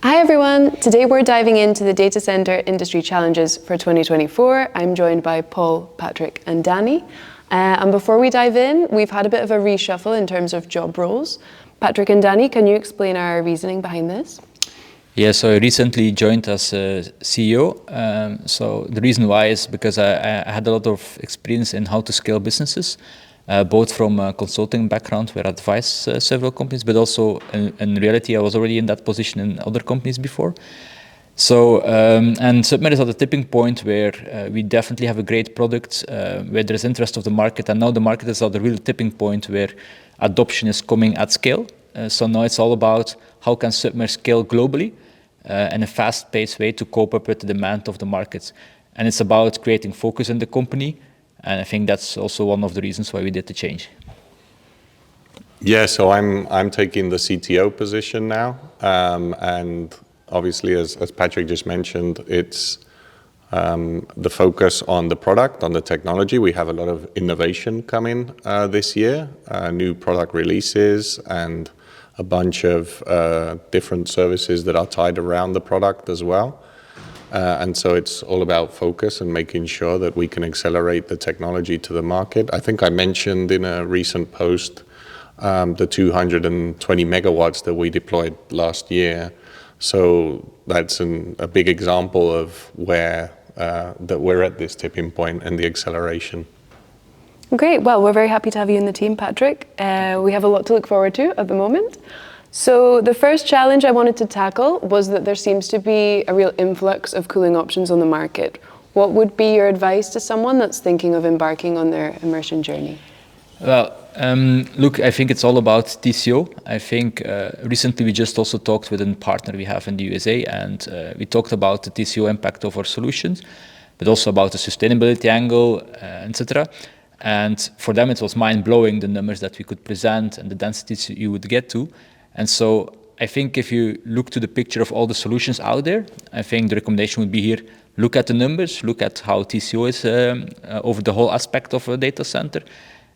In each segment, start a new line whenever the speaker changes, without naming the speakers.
Hi everyone, today we're diving into the data center industry challenges for 2024. I'm joined by Paul, Patrick and Danny. And before we dive in, we've had a bit of a reshuffle in terms of job roles. Patrick and Danny, can you explain our reasoning behind this?
Yeah, so I recently joined as a CEO. So the reason why is because I had a lot of experience in how to scale businesses, both from a consulting background where I advised several companies, but also in reality I was already in that position in other companies before. So, and Submer is at a tipping point where we definitely have a great product, where there is interest of the market, and now the market is at the real tipping point where adoption is coming at scale. So now it's all about how can Submer scale globally in a fast-paced way to cope up with the demand of the markets. And it's about creating focus in the company, and I think that's also one of the reasons why we did the change.
Yeah, so I'm taking the CTO position now, and obviously, as Patrick just mentioned, it's the focus on the product, on the technology. We have a lot of innovation coming this year, new product releases, and a bunch of different services that are tied around the product as well. And so it's all about focus and making sure that we can accelerate the technology to the market. I think I mentioned in a recent post the 220 megawatts that we deployed last year. So that's a big example of where that we're at this tipping point and the acceleration.
Great, well, we're very happy to have you in the team, Patrick. We have a lot to look forward to at the moment. So the first challenge I wanted to tackle was that there seems to be a real influx of cooling options on the market. What would be your advice to someone that's thinking of embarking on their immersion journey?
Well, look, I think it's all about TCO. I think recently we just also talked with a partner we have in the USA, and we talked about the TCO impact of our solutions, but also about the sustainability angle, etc. And for them, it was mind-blowing, the numbers that we could present and the densities you would get to. And so I think if you look to the picture of all the solutions out there, I think the recommendation would be here, look at the numbers, look at how TCO is over the whole aspect of a data center.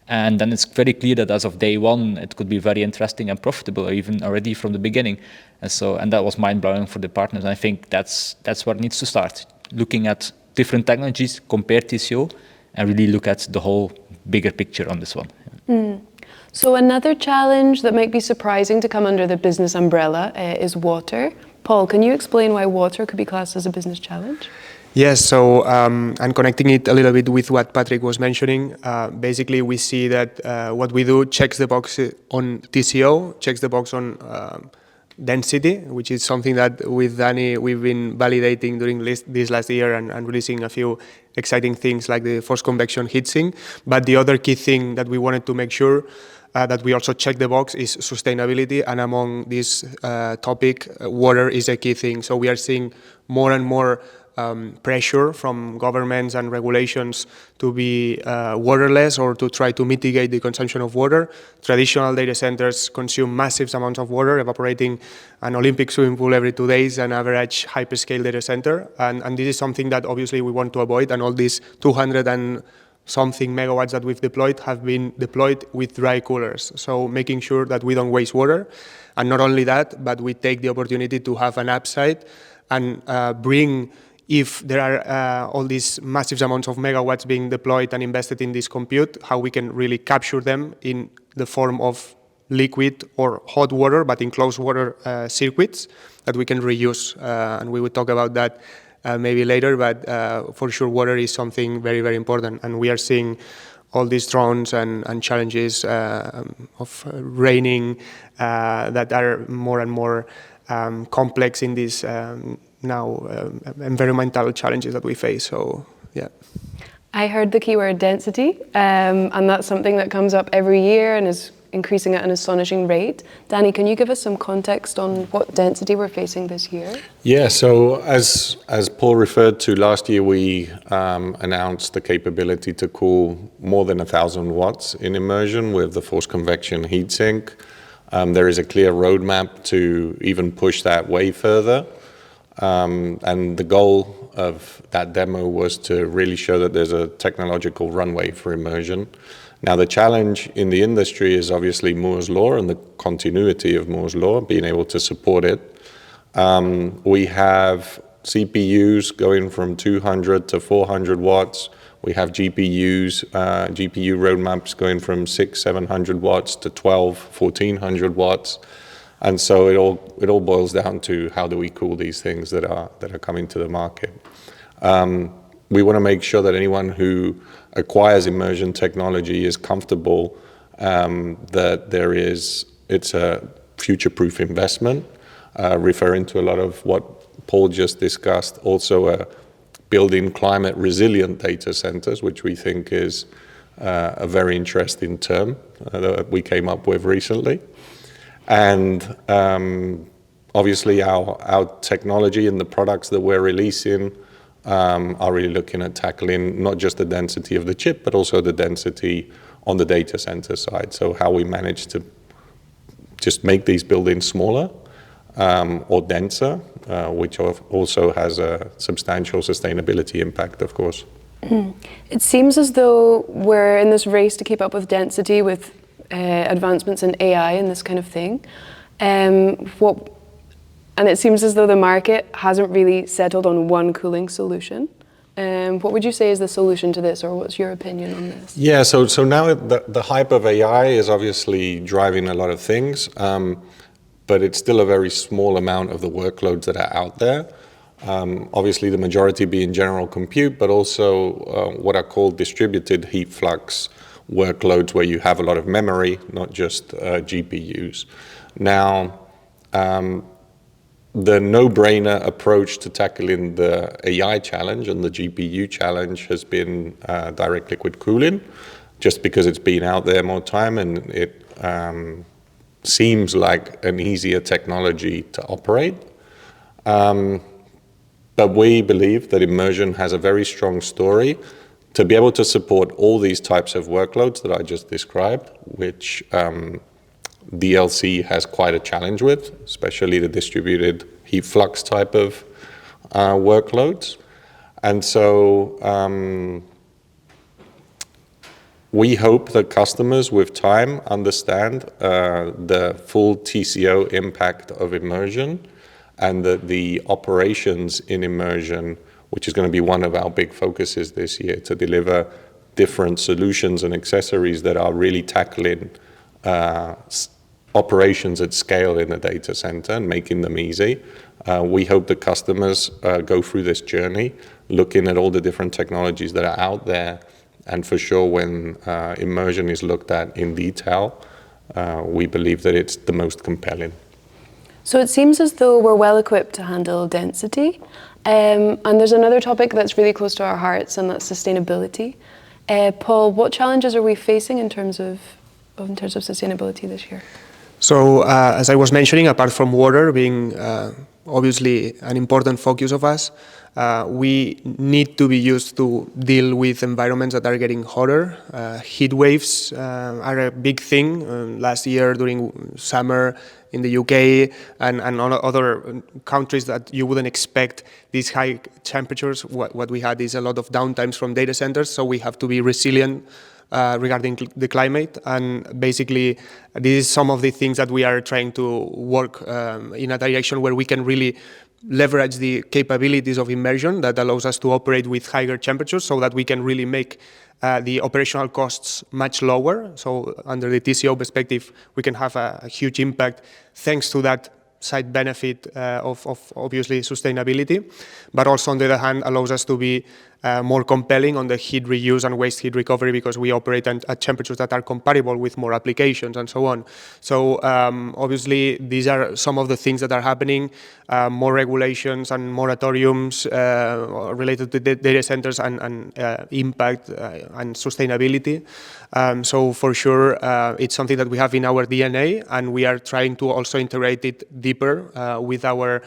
And then it's very clear that as of day one, it could be very interesting and profitable, or even already from the beginning. And that was mind-blowing for the partners. And I think that's where it needs to start, looking at different technologies, compare TCO, and really look at the whole bigger picture on this one.
So another challenge that might be surprising to come under the business umbrella is water. Paul, can you explain why water could be classed as a business challenge?
Yes, so and connecting it a little bit with what Patrick was mentioning, basically we see that what we do checks the box on TCO, checks the box on density, which is something that with Danny we've been validating during this last year and releasing a few exciting things like the forced convection heatsink. But the other key thing that we wanted to make sure that we also check the box is sustainability, and among this topic, water is a key thing. So we are seeing more and more pressure from governments and regulations to be waterless or to try to mitigate the consumption of water. Traditional data centers consume massive amounts of water, evaporating an Olympic swimming pool every 2 days, an average hyperscale data center. And this is something that obviously we want to avoid, and all these 200 and something megawatts that we've deployed have been deployed with dry coolers. So making sure that we don't waste water. And not only that, but we take the opportunity to have an upside and bring, if there are all these massive amounts of megawatts being deployed and invested in this compute, how we can really capture them in the form of liquid or hot water, but in closed water circuits that we can reuse. And we will talk about that maybe later, but for sure water is something very, very important. And we are seeing all these drones and challenges of raining that are more and more complex in these now environmental challenges that we face. So, yeah.
I heard the keyword density, and that's something that comes up every year and is increasing at an astonishing rate. Danny, can you give us some context on what density we're facing this year?
Yeah, so as Paul referred to, last year we announced the capability to cool more than 1,000 watts in immersion with the forced convection heatsink. There is a clear roadmap to even push that way further. And the goal of that demo was to really show that there's a technological runway for immersion. Now, the challenge in the industry is obviously Moore's Law and the continuity of Moore's Law, being able to support it. We have CPUs going from 200 to 400 watts. We have GPUs, GPU roadmaps going from 600-700 watts to 1,200-1,400 watts. And so it all boils down to how do we cool these things that are coming to the market. We want to make sure that anyone who acquires immersion technology is comfortable that it's a future-proof investment, referring to a lot of what Paul just discussed, also building climate resilient data centers, which we think is a very interesting term that we came up with recently. And obviously our technology and the products that we're releasing are really looking at tackling not just the density of the chip, but also the density on the data center side. So how we manage to just make these buildings smaller or denser, which also has a substantial sustainability impact, of course.
It seems as though we're in this race to keep up with density, with advancements in AI and this kind of thing. And it seems as though the market hasn't really settled on one cooling solution. What would you say is the solution to this, or what's your opinion on this?
Yeah, so now the hype of AI is obviously driving a lot of things, but it's still a very small amount of the workloads that are out there. Obviously, the majority being general compute, but also what are called distributed heat flux workloads, where you have a lot of memory, not just GPUs. Now, the no-brainer approach to tackling the AI challenge and the GPU challenge has been direct liquid cooling, just because it's been out there more time and it seems like an easier technology to operate. But we believe that immersion has a very strong story to be able to support all these types of workloads that I just described, which DLC has quite a challenge with, especially the distributed heat flux type of workloads. And so we hope that customers with time understand the full TCO impact of immersion, and that the operations in immersion, which is going to be one of our big focuses this year, to deliver different solutions and accessories that are really tackling operations at scale in the data center and making them easy. We hope that customers go through this journey, looking at all the different technologies that are out there, and for sure when immersion is looked at in detail, we believe that it's the most compelling.
So it seems as though we're well equipped to handle density. And there's another topic that's really close to our hearts, and that's sustainability. Paul, what challenges are we facing in terms of sustainability this year?
So as I was mentioning, apart from water being obviously an important focus of us, we need to be used to deal with environments that are getting hotter. Heat waves are a big thing. Last year during summer in the UK and other countries that you wouldn't expect these high temperatures, what we had is a lot of downtimes from data centers, so we have to be resilient regarding the climate. And basically, this is some of the things that we are trying to work in a direction where we can really leverage the capabilities of immersion that allows us to operate with higher temperatures, so that we can really make the operational costs much lower. So under the TCO perspective, we can have a huge impact thanks to that side benefit of obviously sustainability, but also on the other hand allows us to be more compelling on the heat reuse and waste heat recovery, because we operate at temperatures that are compatible with more applications and so on. So obviously these are some of the things that are happening, more regulations and moratoriums related to data centers and impact and sustainability. So for sure it's something that we have in our DNA, and we are trying to also integrate it deeper with our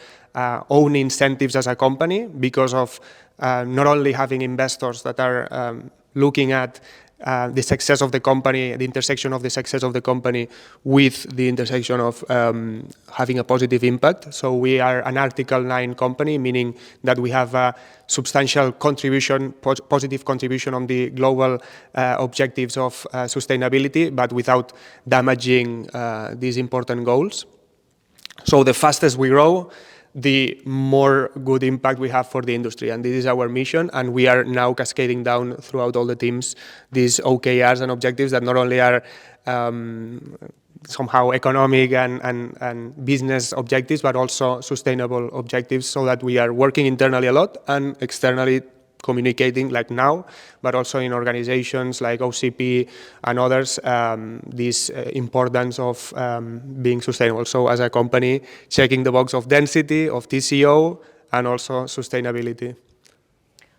own incentives as a company, because of not only having investors that are looking at the success of the company, the intersection of the success of the company with the intersection of having a positive impact. So we are an Article 9 company, meaning that we have a substantial contribution, positive contribution on the global objectives of sustainability, but without damaging these important goals. So the fastest we grow, the more good impact we have for the industry. And this is our mission, and we are now cascading down throughout all the teams these OKRs and objectives that not only are somehow economic and business objectives, but also sustainable objectives, so that we are working internally a lot and externally communicating like now, but also in organizations like OCP and others, this importance of being sustainable. So as a company, checking the box of density, of TCO, and also sustainability.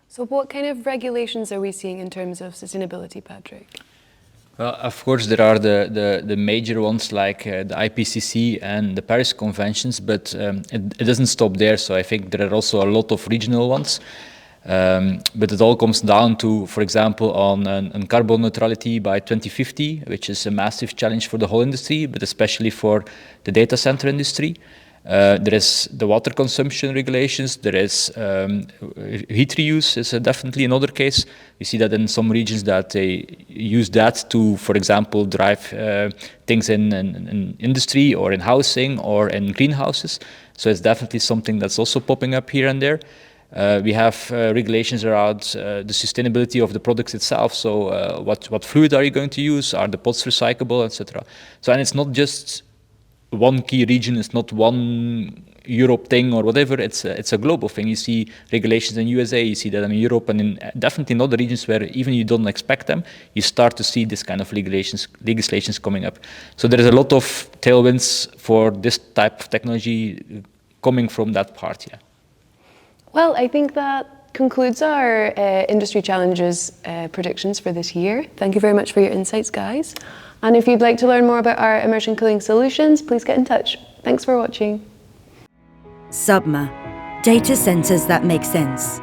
So what kind of regulations are we seeing in terms of sustainability, Patrick?
Well, of course, there are the major ones like the IPCC and the Paris Conventions, but it doesn't stop there. So I think there are also a lot of regional ones. But it all comes down to, for example, on carbon neutrality by 2050, which is a massive challenge for the whole industry, but especially for the data center industry. There is the water consumption regulations, there is heat reuse is definitely another case. We see that in some regions that they use that to, for example, drive things in industry or in housing or in greenhouses. So it's definitely something that's also popping up here and there. We have regulations around the sustainability of the products itself. So what fluid are you going to use? Are the pots recyclable, etc. So, and it's not just one key region, it's not one Europe thing or whatever, it's a global thing. You see regulations in USA, you see that in Europe, and in definitely in other regions where even you don't expect them, you start to see this kind of legislations coming up. So there is a lot of tailwinds for this type of technology coming from that part, yeah.
Well, I think that concludes our Industry Challenges predictions for this year. Thank you very much for your insights, guys. And if you'd like to learn more about our immersion cooling solutions, please get in touch. Thanks for watching.
Submer, data centers that make sense.